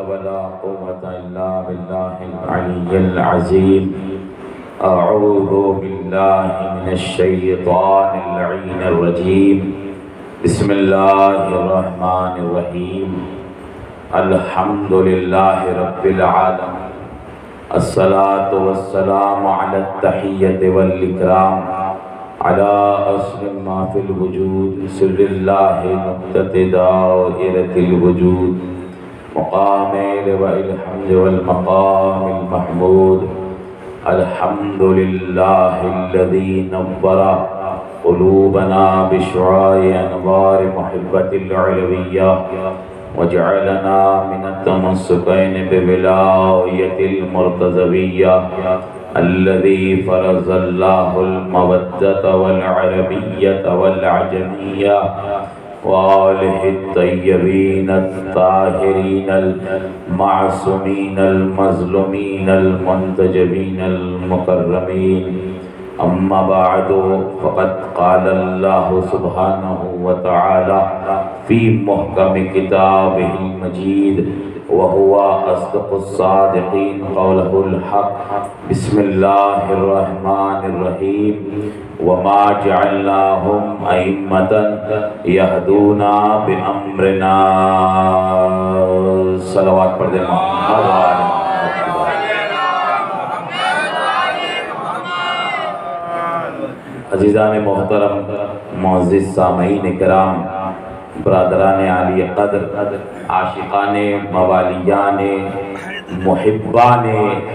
ولا قوة إلا بالله العلي العظيم. أعوذ بالله من الشيطان اللعين الرجيم. بسم الله الرحمن الرحيم. الحمد لله رب العالمين. الصلاة والسلام على التحية والإكرام على أصل ما في الوجود سر الله نقطة دائرة الوجود مقام والحمد والمقام المحمود. الحمد لله الذي نور قلوبنا بشعاع أنوار محبة العلوية وجعلنا من التمسكين بولاية المرتضوية الذي فرض الله المودة والعربية والعجمية وآله الطيبين الطاهرين المعصومين المظلومين المنتجبين المكرمين. أما بعد فقد قال الله سبحانه وتعالى في محكم كتابه المجيد وهو أصدق الصادقين قوله الحق. بسم الله الرحمن الرحيم. وما جعلناهم أئمة يهدون بأمرنا. صلوات پڑھ دیں عزیزان محترم، معزز سامعین کرام، برادران عالی قدر، عاشقان موالیان محبان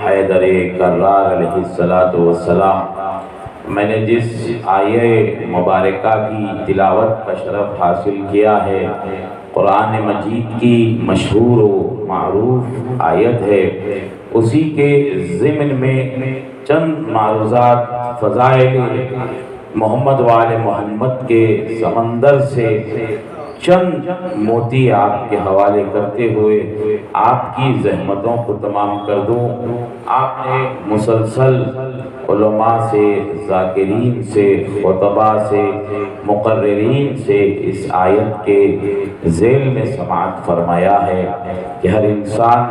حیدر کرار علیہ السلام، میں نے جس آیہ مبارکہ کی تلاوت کا شرف حاصل کیا ہے، قرآن مجید کی مشہور و معروف آیت ہے، اسی کے ضمن میں چند معروضات فضائل محمد وآل محمد کے سمندر سے چند موتی آپ کے حوالے کرتے ہوئے آپ کی زحمتوں کو تمام کر دوں. آپ نے مسلسل علماء سے، ذاکرین سے، خطباء سے، مقررین سے اس آیت کے ذیل میں سماعت فرمایا ہے کہ ہر انسان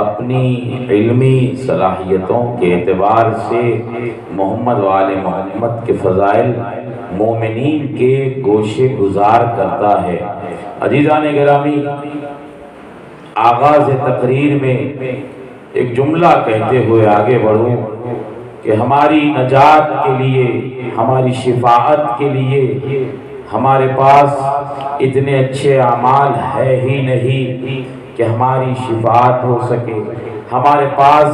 اپنی علمی صلاحیتوں کے اعتبار سے محمد وآل محمد کے فضائل مومنین کے گوشے گزار کرتا ہے. عزیزان گرامی، آغاز تقریر میں ایک جملہ کہتے ہوئے آگے بڑھوں کہ ہماری نجات کے لیے، ہماری شفاعت کے لیے ہمارے پاس اتنے اچھے اعمال ہے ہی نہیں کہ ہماری شفاعت ہو سکے. ہمارے پاس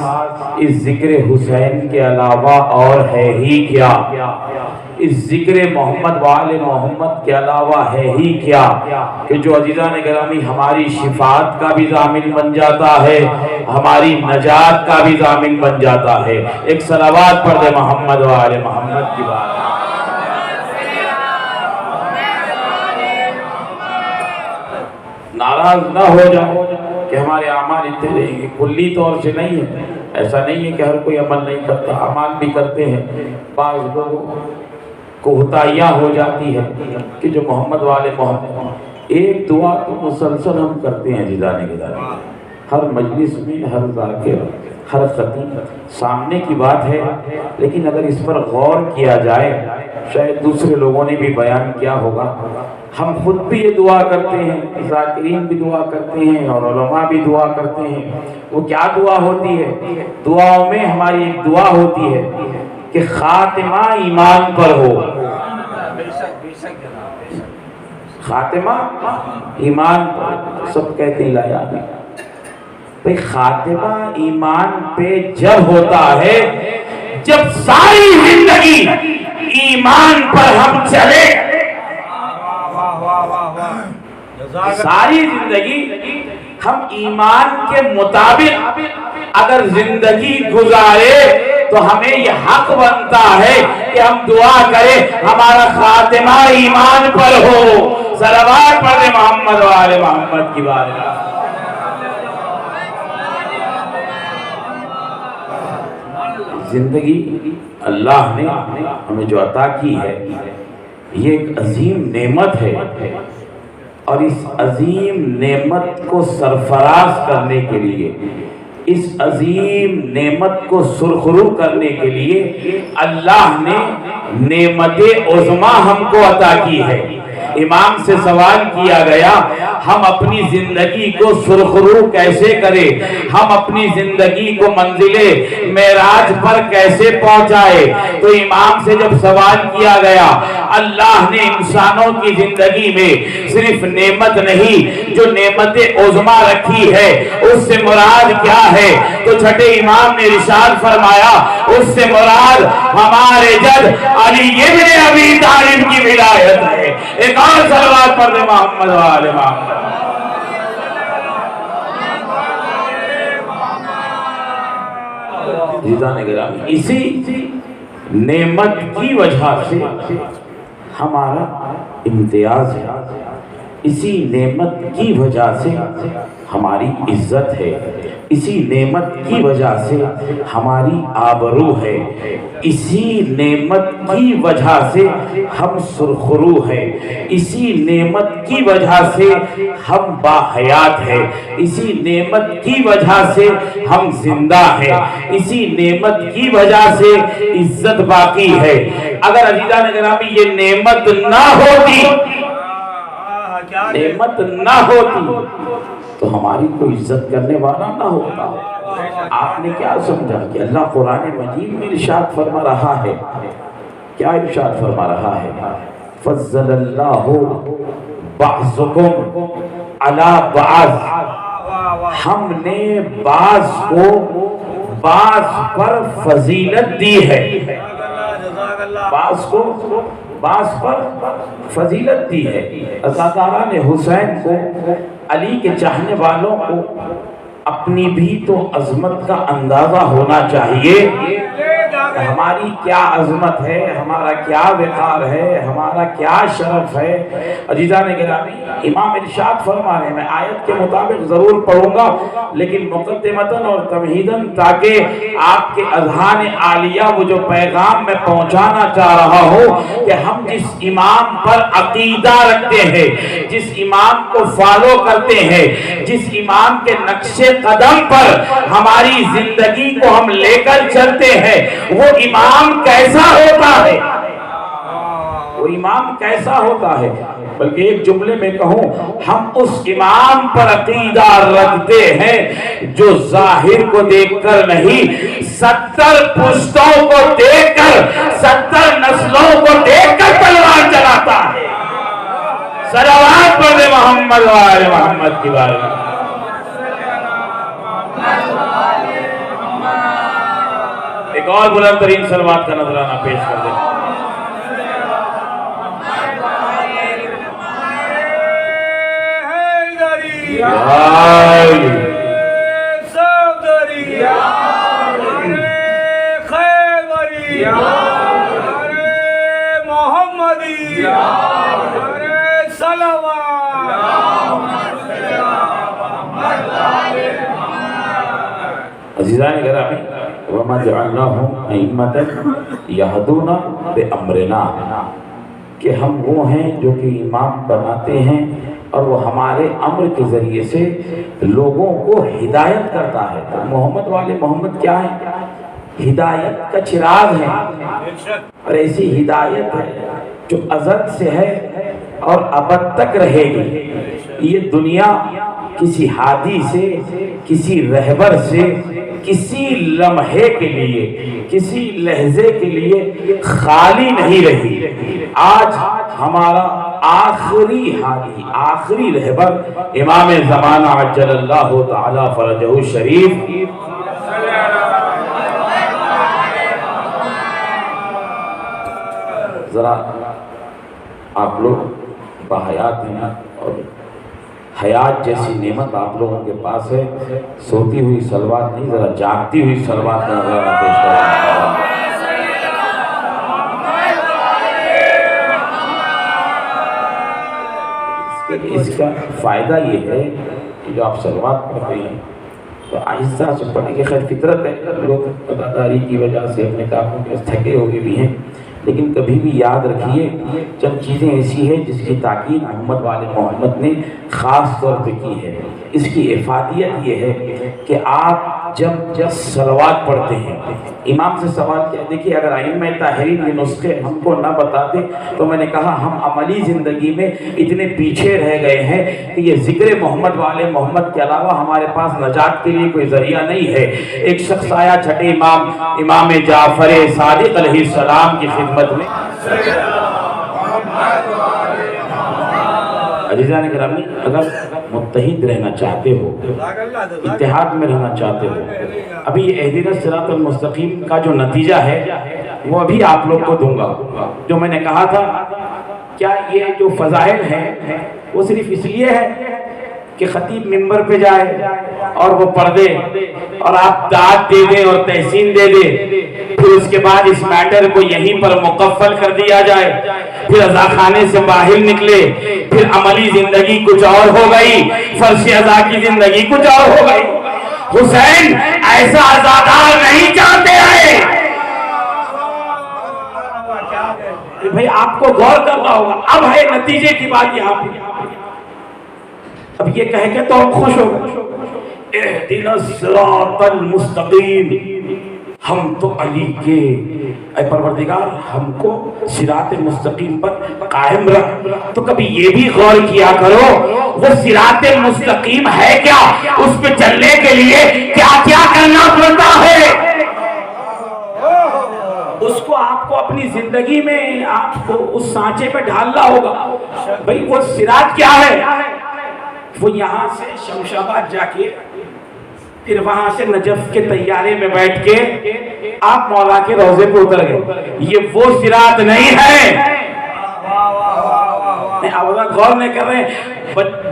اس ذکر حسین کے علاوہ اور ہے ہی کیا؟ اس ذکر محمد وآل محمد کے علاوہ ہے ہی کیا کہ جو عزیزان گرامی ہماری شفاعت کا بھی ضامن بن جاتا ہے، ہماری نجات کا بھی ضامن بن جاتا ہے. ایک صلوات پڑھ دے محمد وآل محمد کی بات. ناراض نہ ہو جاؤ کہ ہمارے اعمال اتنے رہیں گے، کلی طور سے نہیں ہے. ایسا نہیں ہے کہ ہر کوئی عمل نہیں کرتا، اعمال بھی کرتے ہیں. بعض لوگوں کوتاہیاں ہو جاتی ہے کہ جو محمد والے محمد، ایک دعا تو مسلسل ہم کرتے ہیں عزیزان گرامی، ہر مجلس میں، ہر ذاکر، ہر خطیب سامنے کی بات ہے، لیکن اگر اس پر غور کیا جائے، شاید دوسرے لوگوں نے بھی بیان کیا ہوگا، ہم خود بھی یہ دعا کرتے ہیں، ذاکرین بھی دعا کرتے ہیں اور علماء بھی دعا کرتے ہیں. وہ کیا دعا ہوتی ہے؟ دعاؤں میں ہماری ایک دعا ہوتی ہے کہ خاتمہ ایمان پر ہو. خاتمہ ایمان پر. سب کہتے ہیں لایا بھئی خاتمہ ایمان پہ جب ہوتا ہے جب ساری زندگی ایمان پر ہم چلے. ساری زندگی ہم ایمان کے مطابق اگر زندگی گزارے تو ہمیں یہ حق بنتا ہے کہ ہم دعا کریں ہمارا خاتمہ ایمان پر ہو. صلوات پڑھ دیں محمد وآل محمد کی بارگاہ. زندگی اللہ نے ہمیں جو عطا کی ہے یہ ایک عظیم نعمت ہے. اور اس عظیم نعمت کو سرفراز کرنے کے لیے، اس عظیم نعمت کو سرخرو کرنے کے لیے اللہ نے نعمت عظمیٰ ہم کو عطا کی ہے۔ امام سے سوال کیا گیا ہم اپنی زندگی کو سرخرو کیسے کریں، ہم اپنی زندگی کو منزل معراج پر کیسے پہنچائے؟ تو امام سے جب سوال کیا گیا، اللہ نے انسانوں کی زندگی میں صرف نعمت نہیں جو نعمت عظمیٰ رکھی ہے اس سے مراد کیا ہے؟ تو چھٹے امام نے ارشاد فرمایا اس سے مراد ہمارے جد علی ابن ابی طالب کی ولایت ہے۔ ایک اور صلوات پڑھ دے محمد والے محمد۔ جیزان گرامی، اسی نعمت کی وجہ سے ہمارا امتیاز ہے، اسی نعمت کی وجہ سے ہماری عزت ہے، اسی نعمت کی وجہ سے ہماری آبرو ہے، اسی نعمت کی وجہ سے ہم سرخرو ہیں، اسی نعمت کی وجہ سے ہم باحیات ہیں، اسی نعمت کی وجہ سے ہم زندہ ہیں، اسی نعمت کی وجہ سے عزت باقی ہے۔ اگر عزیزان گرامی یہ نعمت نہ ہوتی، نعمت نہ ہوتی تو ہماری کوئی عزت کرنے والا نہ ہوتا۔ آپ نے کیا سمجھا کہ اللہ قرآن مجید میں ارشاد فرما رہا ہے، کیا ارشاد فرما رہا ہے؟ فضل اللہ بعضکم علی بعض، ہم نے بعض کو بعض پر فضیلت دی ہے، بعض کو بعض پر فضیلت دی ہے۔ عزاداران حسین کو، علی کے چاہنے والوں کو اپنی بھی تو عظمت کا اندازہ ہونا چاہیے، ہماری کیا عظمت ہے، ہمارا کیا وقار ہے، ہمارا کیا شرف ہے۔ عزیزان گرامی، امام ارشاد فرما رہے ہیں، میں آیت کے مطابق ضرور پڑھوں گا لیکن مقدمتاً اور تمہیداً تاکہ آپ کے اذہان عالیہ وہ جو پیغام میں پہنچانا چاہ رہا ہوں کہ ہم جس امام پر عقیدہ رکھتے ہیں، جس امام کو فالو کرتے ہیں، جس امام کے نقش قدم پر ہماری زندگی کو ہم لے کر چلتے ہیں، وہ امام کیسا ہوتا ہے، وہ امام کیسا ہوتا ہے؟ بلکہ ایک جملے میں کہوں، ہم اس امام پر عقیدہ رکھتے ہیں جو ظاہر کو دیکھ کر نہیں، 70 پشتوں کو دیکھ کر، 70 نسلوں کو دیکھ کر تلوار چلاتا ہے۔ صلوات پڑھ دے محمد وآل محمد کی بارگاہ۔ ایک اور بلند ترین صلوات کا نذرانہ پیش کر دیں۔ عزیزان گرامی، وَمَا جَعَلْنَاهُمْ أَئِمَّةً يَهْدُونَ بِأَمْرِنَا، کہ ہم وہ ہیں جو کہ امام بناتے ہیں اور وہ ہمارے امر کے ذریعے سے لوگوں کو ہدایت کرتا ہے۔ تو محمد والے محمد کیا ہے؟ ہدایت کا چراغ ہے، اور ایسی ہدایت ہے جو ازل سے ہے اور ابد تک رہے گی۔ یہ دنیا کسی ہادی سے، کسی رہبر سے، کسی لمحے کے لیے، کسی لحظے کے لیے خالی نہیں رہی۔ آج ہمارا آخری ہادی، آخری رہبر امام زمانہ عجل اللہ تعالی فرجہ الشریف، ذرا آپ لوگ باحیات ہیں اور حیات جیسی نعمت آپ لوگوں کے پاس ہے، سوتی ہوئی صلوات نہیں، ذرا جاگتی ہوئی صلوات کا نظرانہ پیش کریں۔ اس کا فائدہ یہ ہے کہ جو آپ صلوات پڑھ رہے ہیں تو آہستہ سے پڑھیں گے، خیر فطرت ہے، لوگ عزاداری کی وجہ سے اپنے کاموں کے تھکے ہوئے بھی ہیں، لیکن کبھی بھی یاد رکھیے چند چیزیں ایسی ہیں جس کی تاکید محمد والے محمد نے خاص طور پہ کی ہے. اس کی افادیت یہ ہے کہ آپ جب صلوات پڑھتے ہیں امام سے سوال کیا. دیکھیے اگر ائمہ طاہرین یہ نسخے ہم کو نہ بتاتے تو میں نے کہا ہم عملی زندگی میں اتنے پیچھے رہ گئے ہیں کہ یہ ذکر محمد والے محمد کے علاوہ ہمارے پاس نجات کے لیے کوئی ذریعہ نہیں ہے. ایک شخص آیا چھٹے امام جعفر صادق علیہ السلام کی خدمت میں. عزیزان گرامی اگر متحد رہنا چاہتے ہو اتحاد میں رہنا چاہتے ہو ابھی یہ اہدینا صراط المستقیم کا جو نتیجہ ہے وہ ابھی آپ لوگ کو دوں گا. جو میں نے کہا تھا کیا یہ جو فضائل ہیں وہ صرف اس لیے ہے کہ خطیب منبر پہ جائے اور وہ پڑھ دے اور آپ دعوت دے دیں اور تحسین دے دے پھر اس کے بعد اس میٹر کو یہیں پر مکفل کر دیا جائے پھر عزا خانے سے باہر نکلے پھر عملی زندگی کچھ اور ہو گئی فرش عزا کی زندگی کچھ اور ہو گئی. حسین ایسا عزادار نہیں چاہتے ہیں. بھئی آپ کو غور کرنا ہوگا. اب ہے نتیجے کی بات یہاں پہ. اب یہ کہہ کے تو ہم خوش ہو گئے اہدنا الصراط المستقیم. ہم تو علی کے اے پروردگار ہم کو صراط مستقیم پر قائم رکھ. تو کبھی یہ بھی غور کیا کرو وہ صراط مستقیم ہے کیا, اس پہ چلنے کے لیے کیا کیا کرنا پڑتا ہے. اس کو آپ کو اپنی زندگی میں آپ کو اس سانچے پہ ڈھالنا ہوگا. بھئی وہ صراط کیا ہے؟ وہ یہاں سے شمس آباد جا کے پھر وہاں سے نجف کے طیارے میں بیٹھ کے آپ مولا کے روضے پہ اتر گئے. یہ وہ صراط نہیں ہے. غور نہیں کر رہے.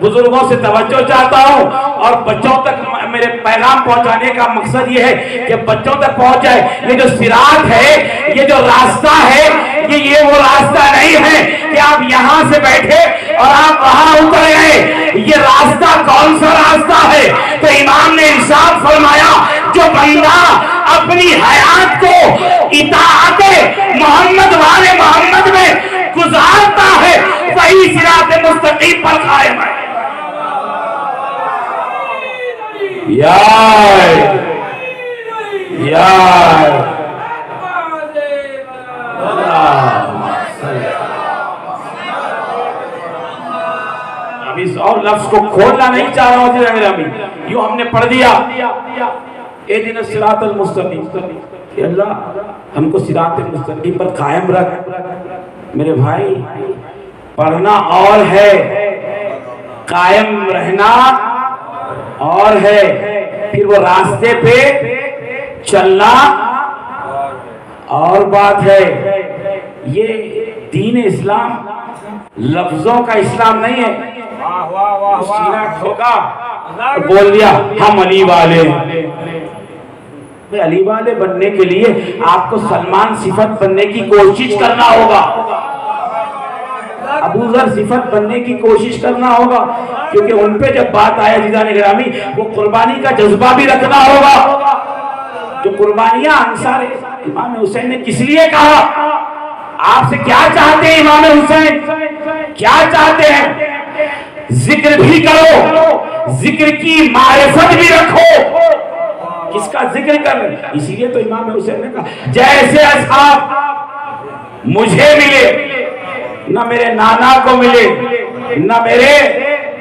بزرگوں سے توجہ چاہتا ہوں اور بچوں تک میرے پیغام پہنچانے کا مقصد یہ ہے کہ بچوں تک پہنچ جائے. یہ جو صراط ہے یہ جو راستہ ہے یہ وہ راستہ نہیں ہے کہ آپ یہاں سے بیٹھے اور آپ وہاں اتر گئے. یہ راستہ کون سا راستہ ہے؟ تو امام نے ارشاد فرمایا جو بندہ اپنی حیات کو اطاعت محمد والے محمد میں گزارتا ہے وہی صراط مستقیم پر قائم ہے. اب اس اور لفظ کو کھولنا نہیں چاہ رہا ہوں. یوں ہم نے پڑھ دیا اہدنا الصراط المستقیم کہ اللہ ہم کو صراط مستقیم پر قائم رکھ. میرے بھائی پڑھنا اور ہے قائم رہنا اور ہے. پھر وہ راستے پہ چلنا اور بات ہے. یہ دین اسلام لفظوں کا اسلام نہیں ہے. سینہ ٹھوکا بول دیا ہم علی والے. علی والے بننے کے لیے آپ کو سلمان صفت بننے کی کوشش کرنا ہوگا, ابو ذر صفت بننے کی کوشش کرنا ہوگا, کیونکہ ان پہ جب بات آیا عزیزان گرامی وہ قربانی کا جذبہ بھی رکھنا ہوگا. جو قربانیاں انصار امام حسین نے کس لیے کہا, آپ سے کیا چاہتے ہیں امام حسین, کیا چاہتے ہیں؟ ذکر بھی کرو, ذکر کی معرفت بھی رکھو. کس کا ذکر کر رہے ہیں؟ اسی لیے تو امام حسین نے کہا جیسے اصحاب مجھے ملے نہ میرے نانا کو ملے نہ میرے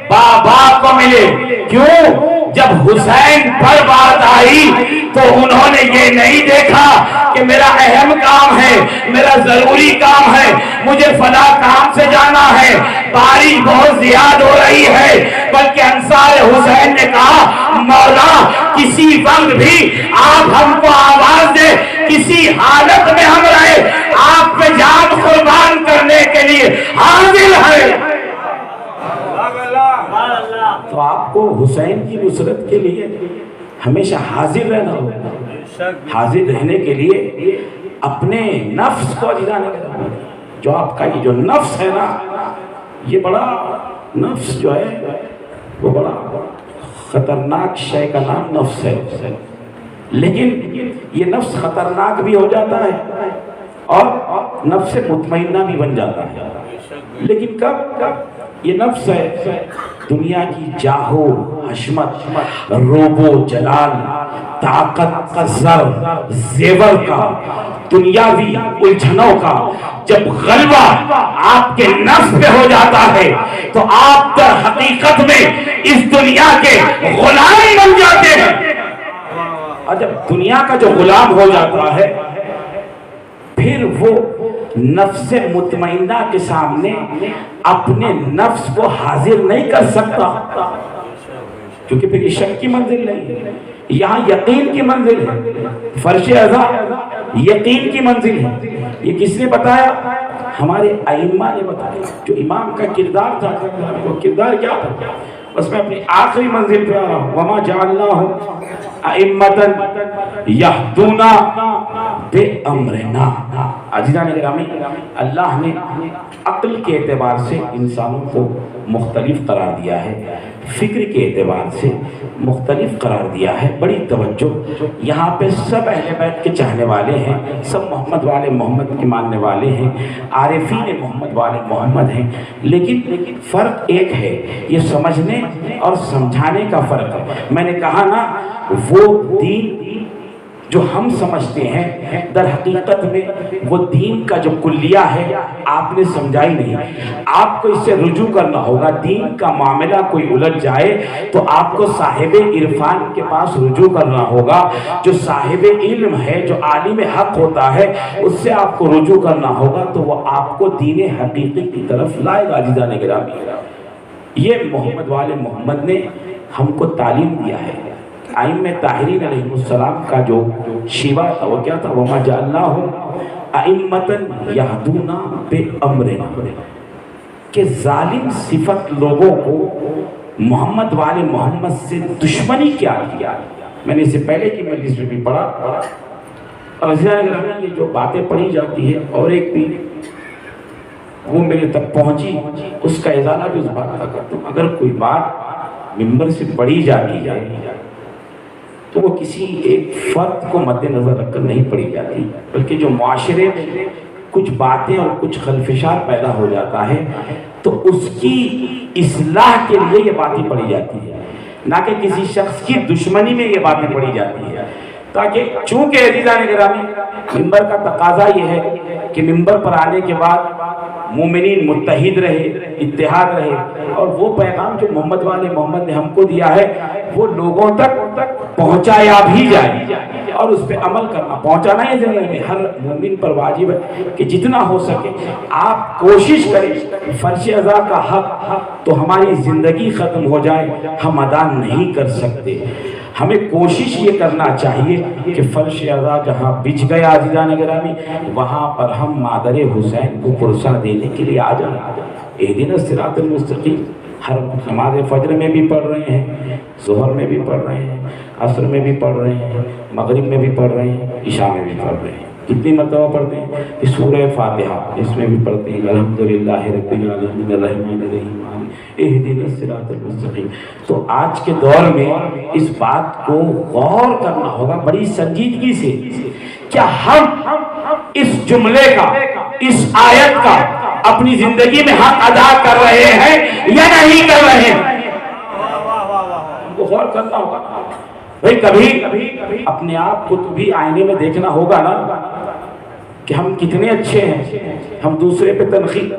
بابا کو ملے. کیوں؟ جب حسین پر بات آئی تو انہوں نے یہ نہیں دیکھا کہ میرا اہم کام ہے, میرا ضروری کام ہے, مجھے فلاں کام سے جانا ہے, بارش بہت زیادہ ہو رہی ہے, بلکہ انصار حسین نے کہا مولا کسی وقت بھی آپ ہم کو آواز دے, کسی حالت میں ہم رہے آپ پہ جان قربان کرنے کے لیے حاضر ہے. تو آپ کو حسین کی نصرت کے لیے ہمیشہ حاضر رہنا ہوگا. حاضر رہنے کے لیے اپنے نفس کو جو آپ کا یہ جو نفس ہے نا, یہ بڑا نفس جو ہے وہ بڑا خطرناک شے کا نام نفس ہے. لیکن یہ نفس خطرناک بھی ہو جاتا ہے اور نفس مطمئنہ بھی بن جاتا ہے، لیکن کب یہ نفس ہے دنیا کی جاہو حشمت، روب و جلال، طاقت کا زر زیور کا، دنیاوی الجھنوں کا جب غلبہ آپ کے نفس پہ ہو جاتا ہے تو آپ در حقیقت میں اس دنیا کے غلام بن جاتے ہیں۔ اور جب دنیا کا جو غلام ہو جاتا ہے پھر وہ نفس مطمئنہ کے سامنے اپنے نفس کو حاضر نہیں کر سکتا، کیونکہ پھر یہ شک کی منزل نہیں ہے، یہاں یقین کی منزل ہے، فرش ازا یقین کی منزل ہے۔ یہ کس نے بتایا؟ ہمارے ائمہ نے بتایا۔ جو امام کا کردار تھا، وہ کردار کیا تھا؟ بس میں اپنی آخری منزل پہ آ رہا ہوں۔ وَمَا جَعَلْنَاهُمْ أَئِمَّةً يَهْدُونَ بِأَمْرِنَا۔ عزیزان گرامی، اللہ نے عقل کے اعتبار سے انسانوں کو مختلف قرار دیا ہے، فکر کے اعتبار سے مختلف قرار دیا ہے۔ بڑی توجہ، یہاں پہ سب اہل بیت کے چاہنے والے ہیں، سب محمد والے محمد کے ماننے والے ہیں، عارفین محمد والے محمد ہیں، لیکن فرق ایک ہے، یہ سمجھنے اور سمجھانے کا فرق ہے۔ میں نے کہا نا، وہ دین جو ہم سمجھتے ہیں در حقیقت میں وہ دین کا جو کلیہ ہے آپ نے سمجھائی نہیں۔ آپ کو اس سے رجوع کرنا ہوگا۔ دین کا معاملہ کوئی الجھ جائے تو آپ کو صاحب عرفان کے پاس رجوع کرنا ہوگا، جو صاحب علم ہے، جو عالم حق ہوتا ہے، اس سے آپ کو رجوع کرنا ہوگا، تو وہ آپ کو دین حقیقی کی طرف لائے گا۔ عزیزان گرامی، یہ محمد والے محمد نے ہم کو تعلیم دیا ہے۔ ائمہ طاہرین علیہ السلام کا جو شیوا تھا وہ کیا تھا؟ وَمَا جَعَلْنَاهُمْ أَئِمَّةً يَهْدُونَ بِأَمْرِنَا، کہ ظالم صفت لوگوں کو محمد والے محمد سے دشمنی کیا کیا۔ میں نے اس سے پہلے کی مجلس میں بھی پڑھا، اور عزیزان گرامی یہ جو باتیں پڑھی جاتی ہے اور ایک بھی وہ میرے تک پہنچی، اس کا ازالہ بھی اس بات کا کرتا ہوں۔ اگر کوئی بات ممبر سے پڑھی جاتی ہے تو وہ کسی ایک فرد کو مد نظر رکھ کر نہیں پڑھی جاتی، بلکہ جو معاشرے میں کچھ باتیں اور کچھ خلفشار پیدا ہو جاتا ہے تو اس کی اصلاح کے لیے یہ باتیں پڑھی جاتی ہے، نہ کہ کسی شخص کی دشمنی میں یہ باتیں پڑھی جاتی ہے۔ تاکہ چونکہ عزیزان گرامی ممبر کا تقاضا یہ ہے کہ ممبر پر آنے کے بعد مومنین متحد رہے، اتحاد رہے، اور وہ پیغام جو محمد والے محمد نے ہم کو دیا ہے وہ لوگوں تک پہنچایا بھی جائے، اور اس پہ عمل کرنا، پہنچانا یہ زندگی میں ہر مومن پر واجب ہے کہ جتنا ہو سکے آپ کوشش کریں۔ فرش ازا کا حق تو ہماری زندگی ختم ہو جائے ہم ادا نہیں کر سکتے، ہمیں کوشش یہ کرنا چاہیے کہ فرش ازا جہاں بچھ گیا عزیزان گرامی وہاں پر ہم مادر حسین کو پرسہ دینے کے لیے آ جائیں۔ اہدنا الصراط المستقیم ہر نماز فجر میں بھی پڑھ رہے ہیں، ظہر میں بھی پڑھ رہے ہیں، عصر میں بھی پڑھ رہے ہیں، مغرب میں بھی پڑھ رہے ہیں، عشاء میں بھی پڑھ رہے ہیں۔ کتنی مرتبہ پڑھتے ہیں؟ اس سورہ فاتحہ اس میں بھی پڑھتے ہیں، الحمدللہ رب العالمین الرحمن الرحیم اہدنا الصراط المستقیم۔ تو آج کے دور میں اس بات کو غور کرنا ہوگا بڑی سنجیدگی سے، کیا ہم اس جملے کا، اس آیت کا اپنی زندگی میں حق ادا کر رہے ہیں یا نہیں کر رہے ہیں؟ غور کرنا ہوگا بھئی۔ کبھی اپنے آپ کو تو بھی آئینے میں دیکھنا ہوگا نا کہ ہم کتنے اچھے ہیں۔ ہم دوسرے پہ تنقید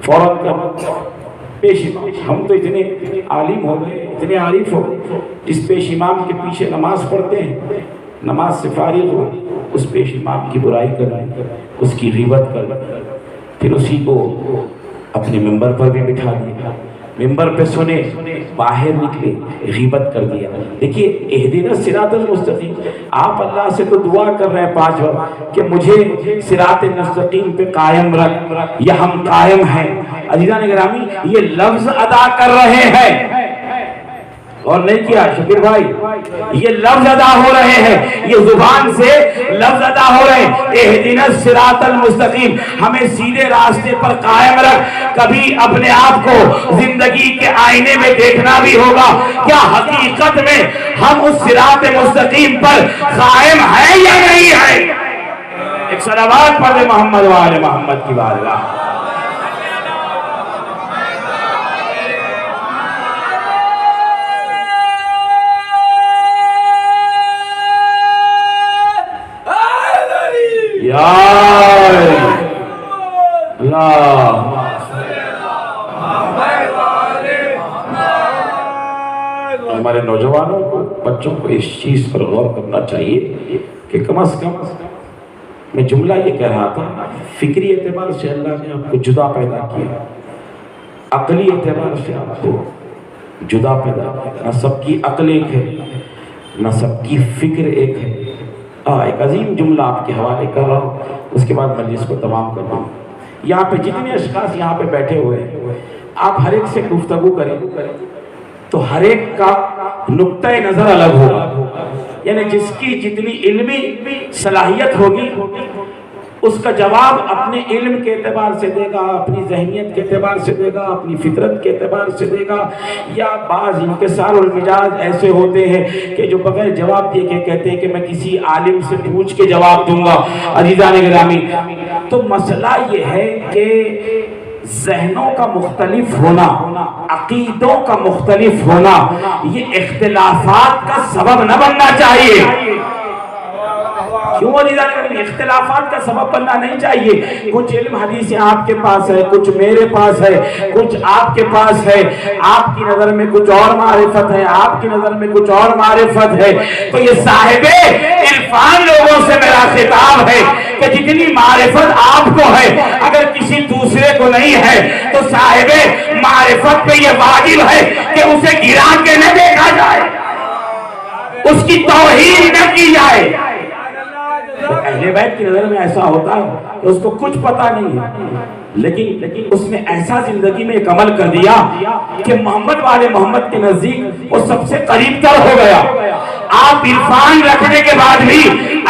فوراً کر پیش امام، ہم تو اتنے عالم ہو گئے، اتنے عارف ہو گئے، جس پیش امام کے پیچھے نماز پڑھتے ہیں، نماز سے فارغ ہو اس پیش امام کی برائی کر رہے ہیں، اس کی غیبت کر رہے ہیں، پھر اسی کو اپنے ممبر پر بھی بٹھا دیا، ممبر پہ سنے، باہر نکلے غیبت کر دیا۔ دیکھیے اہدنا الصراط المستقیم، آپ اللہ سے تو دعا کر رہے ہیں 5 وقت کہ مجھے صراط مستقیم پہ قائم رکھ، یا ہم قائم ہیں۔ عزیزان گرامی یہ لفظ ادا کر رہے ہیں، اور نہیں کیا شکر بھائی، یہ لفظ ادا ہو رہے ہیں، یہ زبان سے لفظ ادا ہو رہے ہیں۔ اہدنا الصراط المستقیم، ہمیں سیدھے راستے پر قائم رکھ۔ کبھی اپنے آپ کو زندگی کے آئینے میں دیکھنا بھی ہوگا، کیا حقیقت میں ہم اس صراط مستقیم پر قائم ہیں یا نہیں ہیں؟ ایک صلوات پڑھ دے محمد و آل محمد کی بارگاہ. یا اللہ ہمارے نوجوانوں کو، بچوں کو اس چیز پر غور کرنا چاہیے کہ کم از کم، میں جملہ یہ کہہ رہا تھا، فکری اعتبار سے اللہ نے آپ کو جدا پیدا کیا، عقلی اعتبار سے آپ کو جدا پیدا کیا. نہ سب کی عقل ایک ہے، نہ سب کی فکر ایک ہے. ایک عظیم جملہ آپ کے حوالے کر رہا ہوں، اس کے بعد مجلس کو تمام کر رہا ہوں. یہاں پہ جتنے اشخاص یہاں پہ بیٹھے ہوئے ہیں، آپ ہر ایک سے گفتگو کریں تو ہر ایک کا نقطہ نظر الگ ہوگا. یعنی جس کی جتنی علمی صلاحیت ہوگی اس کا جواب اپنے علم کے اعتبار سے دے گا، اپنی ذہنیت کے اعتبار سے دے گا، اپنی فطرت کے اعتبار سے دے گا. یا بعض انکسار المزاج ایسے ہوتے ہیں کہ جو بغیر جواب دیے کہ کہتے ہیں کہ میں کسی عالم سے پوچھ کے جواب دوں گا. عزیزان گرامی، تو مسئلہ یہ ہے کہ ذہنوں کا مختلف ہونا، عقیدوں کا مختلف ہونا، یہ اختلافات کا سبب نہ بننا چاہیے. کیوں اختلافات کا سبب بننا نہیں چاہیے. کچھ علم حدیثیں آپ کے پاس ہے، کچھ میرے پاس ہے، کچھ آپ کے پاس ہے. آپ کی نظر میں کچھ اور معرفت ہے، آپ کی نظر میں کچھ اور معرفت ہے. تو یہ صاحب عرفان لوگوں سے میرا خطاب ہے کہ جتنی معرفت آپ کو ہے، اگر کسی دوسرے کو نہیں ہے تو صاحب معرفت پہ یہ واجب ہے کہ اسے گرا کے نہ دیکھا جائے، اس کی توہین نہ کی جائے. اہل بیت کی نظر میں ایسا ہوتا ہے کہ اس کو کچھ پتا نہیں ہے، لیکن اس نے ایسا زندگی میں ایک عمل کر دیا کہ محمد والے محمد کے نزدیک وہ سب سے قریب تر ہو گیا. آپ عرفان رکھنے کے بعد بھی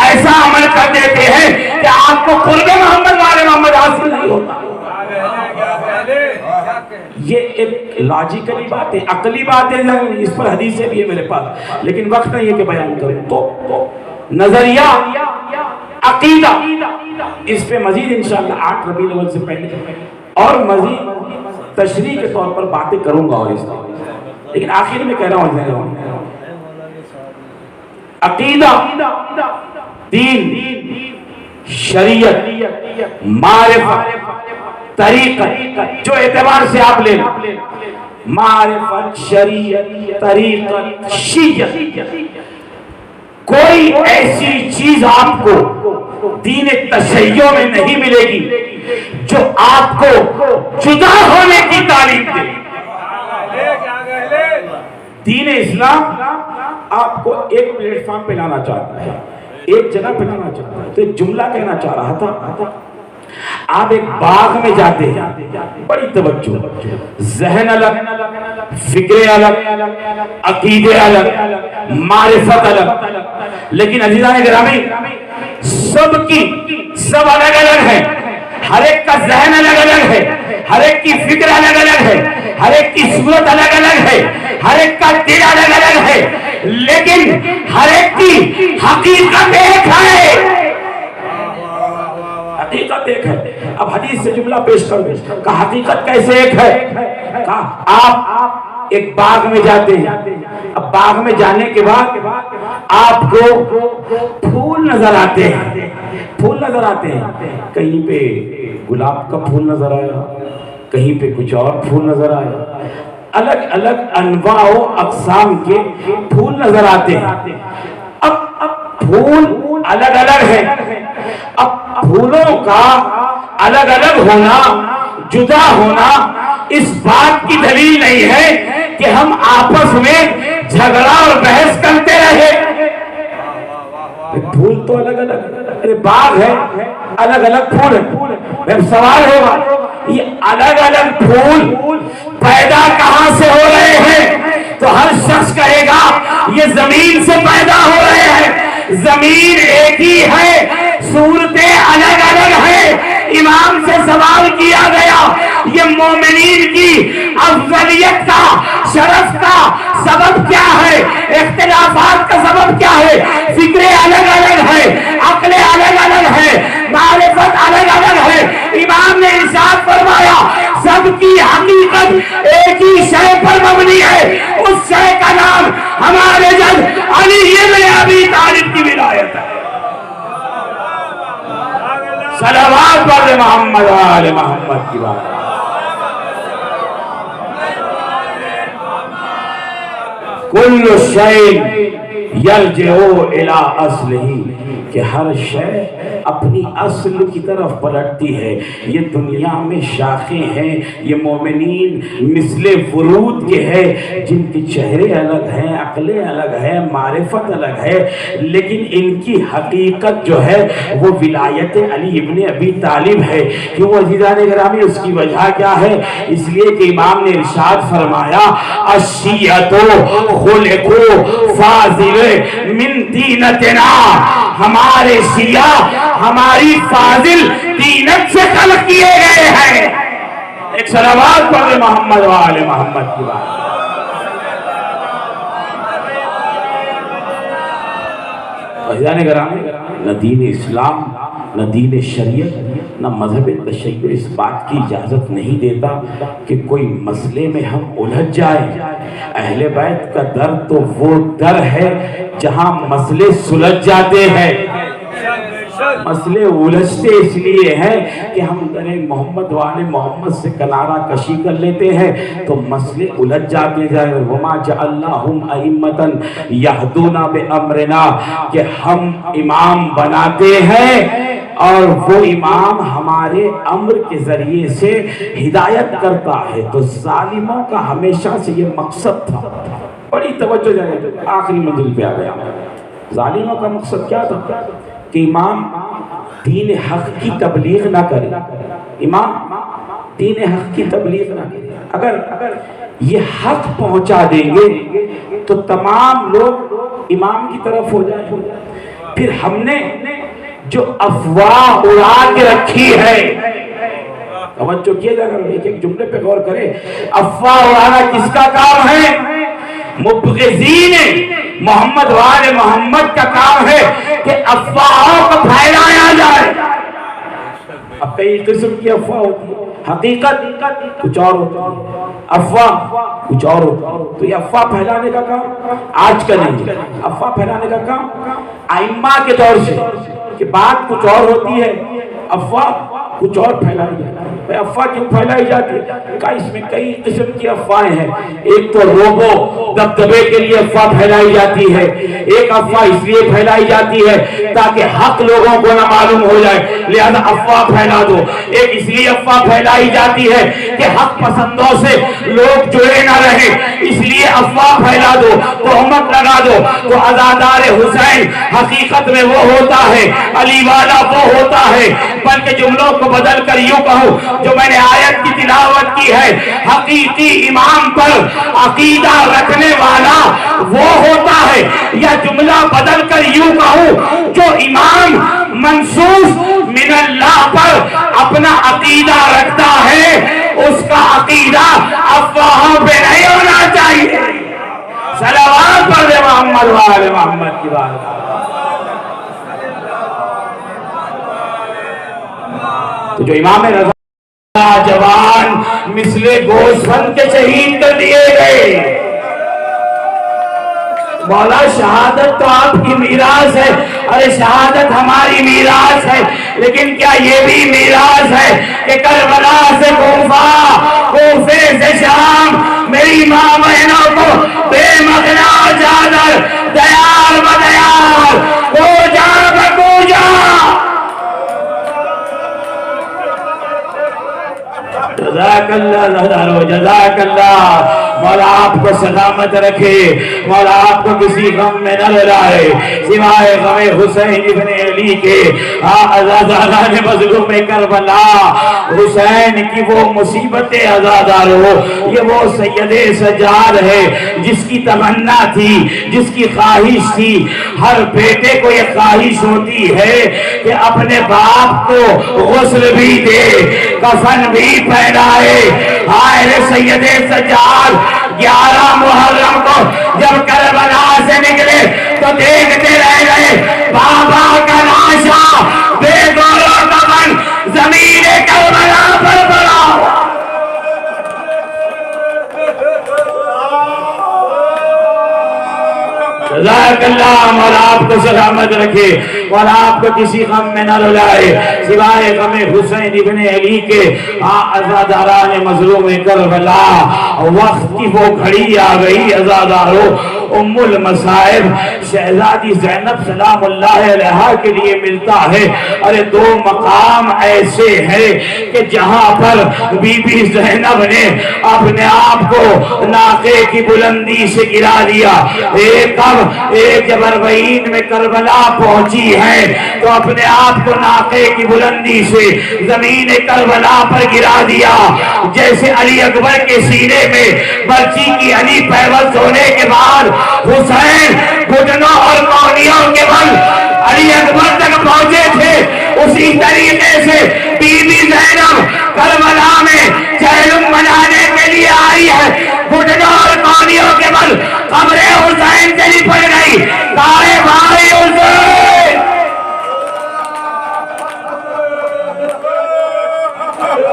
ایسا عمل کر دیتے ہیں کہ آپ کو قرب محمد والے محمد حاصل نہیں ہوتا. یہ ایک لاجیکلی بات ہے، عقلی بات ہے، اس پر حدیثیں بھی ہے میرے پاس، لیکن وقت نہیں ہے کہ بیان کروں. تو نظریہ، عقیدہ، اس پہ مزید انشاءاللہ 8 ربیع الاول سے پہلے اور مزید تشریح کے طور پر باتیں کروں گا. اور اس لیکن آخر میں کہہ رہا ہوں، عقیدہ، دین، شریعت، معرفت، طریقت، جو اعتبار سے آپ لیں، معرفت، شریعت، طریقت، شیعت، کوئی ایسی چیز آپ کو دین تشیع میں نہیں ملے گی جو آپ کو جدا ہونے کی تعلیم دے. دین اسلام آپ کو ایک پلیٹ فارم پہ لانا چاہتا ہے، ایک جگہ پہ لانا چاہتا ہے. تو ایک جملہ کہنا چاہ رہا تھا. آپ ایک باغ میں جاتے ہیں، بڑی توجہ، ذہن الگ، فکر الگ، عقیدے الگ، معرفت الگ، لیکن عزیزان گرامی سب الگ الگ ہے. ہر ایک کا ذہن الگ الگ ہے، ہر ایک کی فکر الگ الگ ہے، ہر ایک کی صورت الگ الگ ہے، ہر ایک کا دل الگ الگ ہے، لیکن ہر ایک کی حقیقت ایک ہے. حقیقت ایک ہے. اب حدیث سے جملہ پیش کر دیں کہ حقیقت کیسے ایک ہے. آپ ایک باغ میں جاتے ہیں، اب باغ میں جانے کے بعد آپ کو پھول نظر آتے ہیں، پھول نظر آتے ہیں. کہیں پہ گلاب کا پھول نظر آیا، کہیں پہ کچھ اور پھول نظر آیا. الگ الگ انواع و اقسام کے پھول نظر آتے ہیں. اب پھول الگ الگ ہے. اب پھولوں کا الگ الگ ہونا، جدا ہونا اس بات کی دلیل نہیں ہے کہ ہم آپس میں جھگڑا اور بحث کرتے رہے. پھول تو الگ الگ، باغ ہے، الگ الگ پھول ہے. سوال ہوگا یہ الگ الگ پھول پیدا کہاں سے ہو رہے ہیں؟ تو ہر شخص کہے گا یہ زمین سے پیدا ہو رہے ہیں. زمین ایک ہی ہے، صورتیں الگ الگ ہیں. امام سے سوال کیا گیا یہ مومنین کی افضلیت کا، شرف کا سبب کیا ہے؟ اختلافات کا سبب کیا ہے؟ فکریں الگ الگ ہیں، عقلیں الگ الگ ہیں. سب کی حقیقت ایک ہی شے پر مبنی ہے، اس شے کا نام ہمارے جد علی ابن ابی طالب کی ولایت ہے۔ صلوات پر محمد و آل محمد کی بات۔ کل شیء یرجع الی اصلہ، کہ ہر شے اپنی اصل کی طرف پلٹتی ہے۔ یہ دنیا میں شاخیں ہیں، یہ مومنین مثل ورود کے ہیں جن کے چہرے الگ ہیں، عقلیں الگ ہیں، معرفت الگ ہے، لیکن ان کی حقیقت جو ہے وہ ولایت علی ابن ابی طالب ہے۔ کیوں عزیزان گرامی؟ اس کی وجہ کیا ہے؟ اس لیے کہ امام نے ارشاد فرمایا الشیعۃ خلقوا فاضل من دینتنا، ہمارے شیعہ ہماری فاضل دینت سے خلق کیے گئے ہیں۔ ایک صلوات پڑھے محمد و آل محمد کی بات۔ عزیزان گرامی، نہ دین اسلام، نہ دین شریعت، نہ مذہب تشیع اس بات کی اجازت نہیں دیتا کہ کوئی مسئلے میں ہم الجھ جائیں۔ اہل بیت کا در تو وہ در ہے جہاں مسئلے سلجھ جاتے ہیں۔ مسئلے الجھتے اس لیے ہیں کہ ہم در محمد والے محمد سے کنارہ کشی کر لیتے ہیں تو مسئلے الجھ جاتے ہیں۔ وما جعلناہم ائمۃ یہدون بامرنا، کہ ہم امام بناتے ہیں اور وہ امام ہمارے امر کے ذریعے سے ہدایت کرتا ہے۔ تو ظالموں کا ہمیشہ سے یہ مقصد تھا۔ بڑی توجہ جائے، آخری منزل پہ آ گیا۔ ظالموں کا مقصد کیا تھا؟ کہ امام دین حق کی تبلیغ نہ کرے، امام دین حق کی تبلیغ نہ کرے۔ اگر یہ حق پہنچا دیں گے تو تمام لوگ امام کی طرف ہو جائیں۔ پھر ہم نے جو افواہ اڑا کے رکھی ہے، توجہ کیے جا کر ایک ایک جملے پہ غور کرے، افواہ اڑانا کس کا کام ہے؟ مبغضین محمد والے محمد کا کام ہے کہ افواہوں کو پھیلایا جائے۔ اب کئی قسم کی افواہ ہوتی ہے، حقیقت کچھ اور ہوتا ہے، افواہ کچھ اور ہوتا ہے۔ تو یہ افواہ پھیلانے کا کام آج کا نہیں، افواہ پھیلانے کا کام ائمہ کے دور سے، کہ بات کچھ اور ہوتی ہے، افواہ کچھ اور پھیلائی جاتی ہے۔ افواہ کیوں پھیلائی جاتی ہے؟ کہ اس میں کئی قسم کی افواہیں ہیں۔ ایک تو روبو دبدبے کے لیے افواہ پھیلائی جاتی ہے، ایک افواہ اس لیے پھیلائی جاتی ہے تاکہ حق لوگوں کو نہ معلوم ہو جائے لہذا افواہ پھیلا دو۔ ایک اس لیے افواہ پھیلائی جاتی ہے کہ حق پسندوں سے لوگ جڑے نہ رہے، اس لیے افواہ پھیلا دو، تہمت لگا دو۔ تو عزادار حسین حقیقت میں وہ ہوتا ہے، علی والا وہ ہوتا ہے، بلکہ جملوں کو بدل کر یوں کہوں جو میں نے آیت کی تلاوت کی ہے، حقیقی امام پر عقیدہ رکھنے والا وہ ہوتا ہے، یا جملہ بدل کر یوں کہوں جو امام منصوص من اللہ پر اپنا عقیدہ رکھتا ہے اس کا عقیدہ افواہوں پہ نہیں ہونا چاہیے۔ صلوات پر محمد و آل محمد کی بات۔ تو جو امام رضا جوان مثل گوسفند کے شہید کر دیے گئے، مولا شہادت تو آپ کی میراث ہے، ارے شہادت ہماری میراث ہے، لیکن کیا یہ بھی میراث ہے کہ کربلا سے کوفہ، کوفے سے شام میری ماں بہنوں کو بے مغنا چادر دیار بدیار کو جا بکو جا۔ جزاک اللہ ہزاروں جزاک اللہ۔ مولا آپ کو سلامت رکھے، مولا آپ کو کسی غم میں نہ لائے سوائے غم حسین ابن علی کے۔ عزاداران مظلوم کربلا، حسین کی وہ مصیبت عزادارو، یہ وہ سید سجاد ہے جس کی تمنا تھی، جس کی خواہش تھی۔ ہر بیٹے کو یہ خواہش ہوتی ہے کہ اپنے باپ کو غسل بھی دے، کفن بھی پہنائے۔ ہائے سید سجاد 11 محرم کو جب کربلا سے نکلے تو دیکھتے رہ گئے بابا کا لاشا بے گور و کفن زمین کربلا پر پڑا۔ جزاک اللہ، مولا آپ کو سلامت رکھے، مولا آپ کو کسی غم میں نہ رلائے سوائے غم حسین ابن علی کے۔ عزاداران مظلوم کربلا، وقت کی وہ گھڑی آ گئی عزادارو، ام المصائب شہزادی زینب سلام اللہ علیہا کے لیے ملتا ہے۔ ارے دو مقام ایسے ہیں کہ جہاں پر بی بی زینب نے اپنے آپ کو ناقے کی بلندی سے گرا دیا۔ ایک جب اربعین میں کربلا پہنچی ہے تو اپنے آپ کو ناقے کی بلندی سے زمین کربلا پر گرا دیا، جیسے علی اکبر کے سینے میں برچی کی علی پیوست ہونے کے بعد حسین گھٹنوں اور کونیوں کے بل علی اکبر تک پہنچے تھے، اسی طریقے سے بی بی زینب کربلا میں چہلم منانے کے لیے آئی ہے، گھٹنوں اور کونیوں کے بل قبر حسین سے لپٹ گئی۔ کہے بھائی حسین،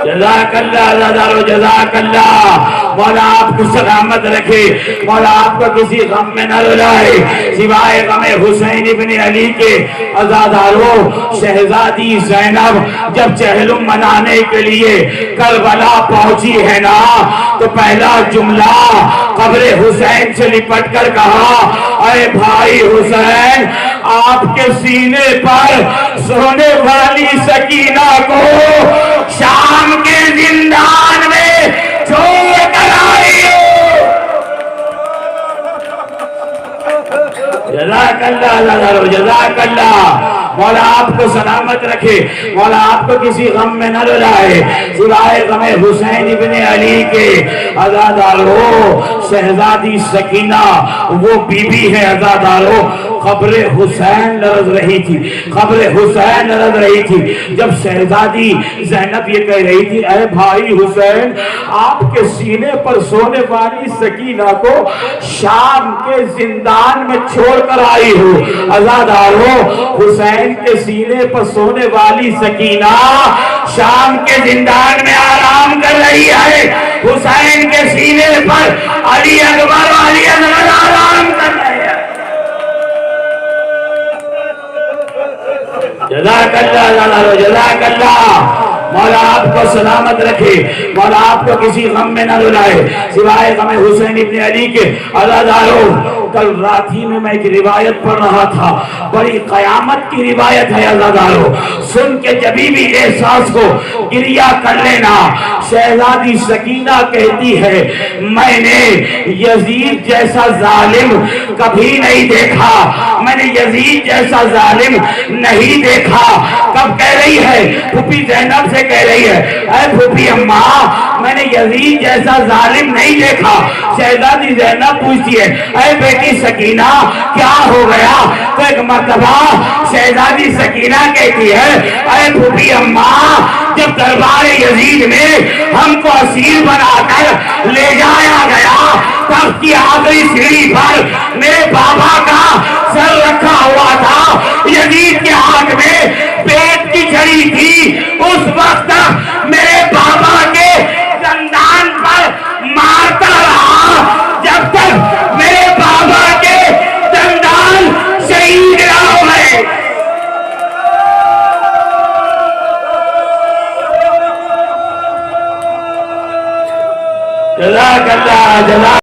جزاک اللہ عزادارو، جزاک اللہ، مولا آپ کو سلامت رکھے، مولا آپ کو کسی غم میں نہ رلائے سوائے غم حسین ابن علی کے۔ عزادارو شہزادی زینب جب چہلم منانے کے لیے کربلا پہنچی ہے نا تو پہلا جملہ قبر حسین سے لپٹ کر کہا، اے بھائی حسین، آپ کے سینے پر سونے والی سکینہ کو شام کے زندان میں چھوڑ کر آئی ہو۔ جزاک اللہ، جزاک اللہ، مولا آپ کو سلامت رکھے، مولا آپ کو کسی غم میں نہ رلائے سوائے غم حسین ابن علی کے۔ عزادارو شہزادی سکینہ وہ بی بی ہے عزادارو، قبر حسین لرز رہی تھی، قبر حسین لرز رہی تھی جب شہزادی زینب یہ کہہ رہی تھی، اے بھائی حسین، آپ کے سینے پر سونے والی سکینہ کو شام کے زندان میں چھوڑ کر آئی ہو۔ عزادارو حسین کے سینے پر سونے والی سکینہ شام کے زندان میں آرام کر رہی ہے، حسین کے سینے پر علی اکبر علی اکبر آرام کر رہے ہیں۔ جزاک اللہ، جزاک اللہ، مولا آپ کو سلامت رکھے، مولا آپ کو کسی غم میں نہ رلائے سوائے غم حسین ابن علی کے۔ عزادارو کل رات ہی میں ایک روایت پڑھ رہا تھا، بڑی قیامت کی روایت ہے عزادارو، سن کے جبھی بھی احساس کو گریہ کر لینا۔ شہزادی سکینہ کہتی ہے، میں نے یزید جیسا ظالم کبھی نہیں دیکھا، میں نے یزید جیسا ظالم نہیں دیکھا۔ کب کہہ رہی ہے؟ پھوپھی زینب سے کہہ رہی ہے، اے پھوپھی اماں، میں نے یزید جیسا ظالم نہیں دیکھا۔ شہزادی زینب پوچھتی ہے، اے بیٹی سکینہ کیا ہو گیا؟ تو ایک مرتبہ شہزادی سکینہ کہتی ہے، اے پھوپھی اماں، جب دربار یزید میں ہم کو اسیر بنا کر لے جایا گیا، تخت کی آخری سیڑھی پر میرے بابا کا سر رکھا ہوا تھا، یزید کے ہاتھ میں پیٹ کی چھڑی تھی، اس وقت میرے بابا کے دندان پر مارتا رہا جب تک میرے بابا کے دندان شہید نہ ہو گئے۔ جزاک اللہ، جزاک